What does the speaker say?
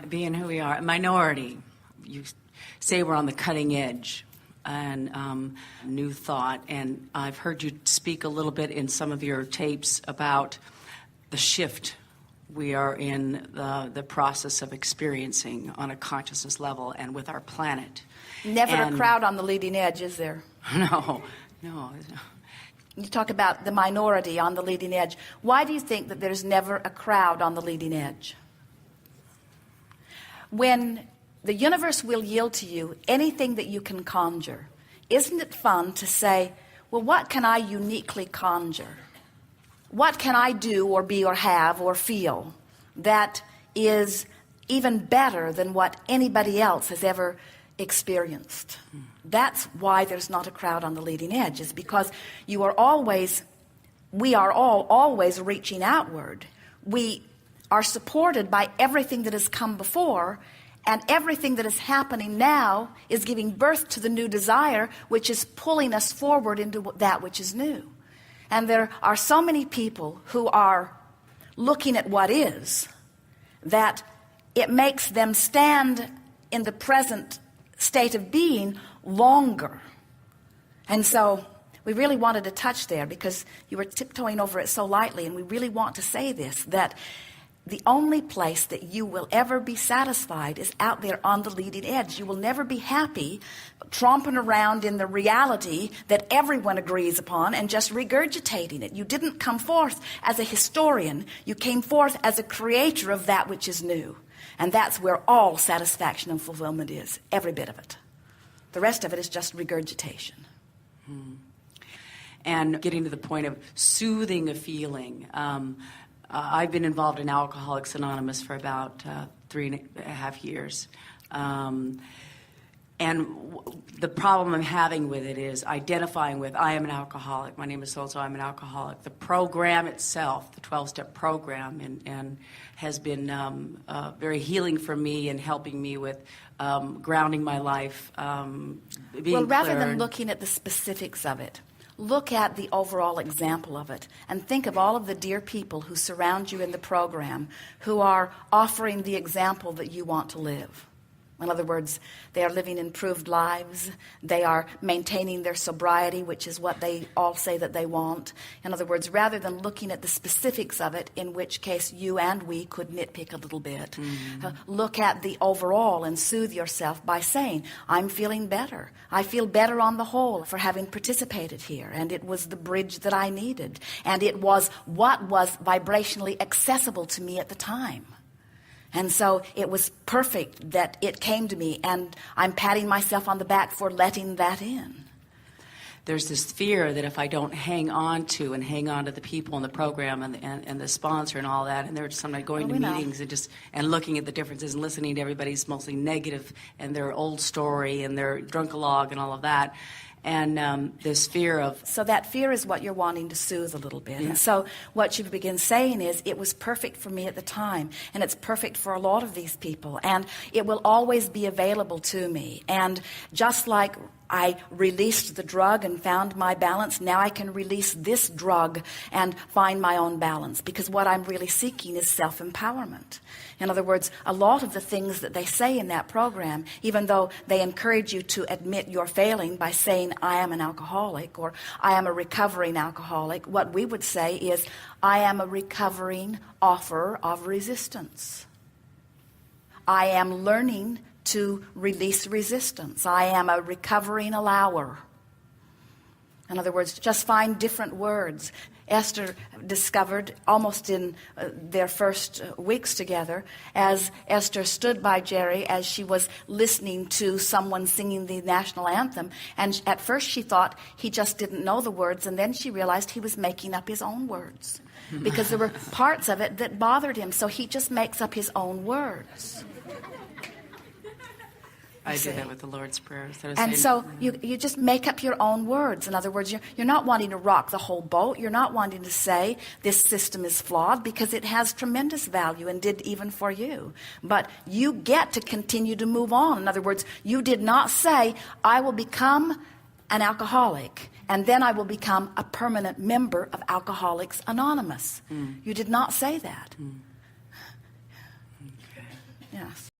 Being who we are, a minority. You say we're on the cutting edge and new thought. And I've heard you speak a little bit in some of your tapes about the shift we are in the process of experiencing on a consciousness level and with our planet. Never a crowd on the leading edge, is there? No. You talk about the minority on the leading edge. Why do you think that there's never a crowd on the leading edge? When the universe will yield to you anything that you can conjure, isn't it fun to say, well, what can I uniquely conjure? What can I do or be or have or feel that is even better than what anybody else has ever experienced? That's why there's not a crowd on the leading edge, is because we are all always reaching outward. We are supported by everything that has come before, and everything that is happening now is giving birth to the new desire, which is pulling us forward into that which is new. And there are so many people who are looking at what is, that it makes them stand in the present state of being longer. And so we really wanted to touch there because you were tiptoeing over it so lightly, and we really want to say this, that the only place that you will ever be satisfied is out there on the leading edge. You will never be happy tromping around in the reality that everyone agrees upon and just regurgitating it. You didn't come forth as a historian. You came forth as a creator of that which is new. And that's where all satisfaction and fulfillment is, every bit of it. The rest of it is just regurgitation. And getting to the point of soothing a feeling. I've been involved in Alcoholics Anonymous for about 3.5 years. And the problem I'm having with it is identifying with, I am an alcoholic, my name is so-and-so, I'm an alcoholic. The program itself, the 12-step program, and has been very healing for me and helping me with grounding my life, being rather clear. than looking at the specifics of it, look at the overall example of it and think of all of the dear people who surround you in the program who are offering the example that you want to live. In other words, they are living improved lives. They are maintaining their sobriety, which is what they all say that they want. In other words, rather than looking at the specifics of it, in which case you and we could nitpick a little bit, look at the overall and soothe yourself by saying, I'm feeling better. I feel better on the whole for having participated here. And it was the bridge that I needed. And it was what was vibrationally accessible to me at the time. And so it was perfect that it came to me, and I'm patting myself on the back for letting that in. There's this fear that if I don't hang on to the people in the program and the sponsor and all that, and they're sometimes going to meetings and looking at the differences and listening to everybody's mostly negative and their old story and their drunkalog and all of that. And this fear of... So that fear is what you're wanting to soothe a little bit. Yeah. And so what you begin saying is, it was perfect for me at the time, and it's perfect for a lot of these people, and it will always be available to me. And just like I released the drug and found my balance, now I can release this drug and find my own balance, because what I'm really seeking is self-empowerment. In other words, a lot of the things that they say in that program, even though they encourage you to admit you're failing by saying, I am an alcoholic, or I am a recovering alcoholic, what we would say is, I am a recovering offer of resistance. I am learning to release resistance. I am a recovering allower. In other words, just find different words. Esther discovered almost in their first weeks together, as Esther stood by Jerry as she was listening to someone singing the national anthem, and at first she thought he just didn't know the words, and then she realized he was making up his own words because there were parts of it that bothered him, so he just makes up his own words. I do that with the Lord's Prayer. And so you just make up your own words. In other words, you're not wanting to rock the whole boat. You're not wanting to say this system is flawed, because it has tremendous value and did even for you. But you get to continue to move on. In other words, you did not say, I will become an alcoholic and then I will become a permanent member of Alcoholics Anonymous. You did not say that. Yes.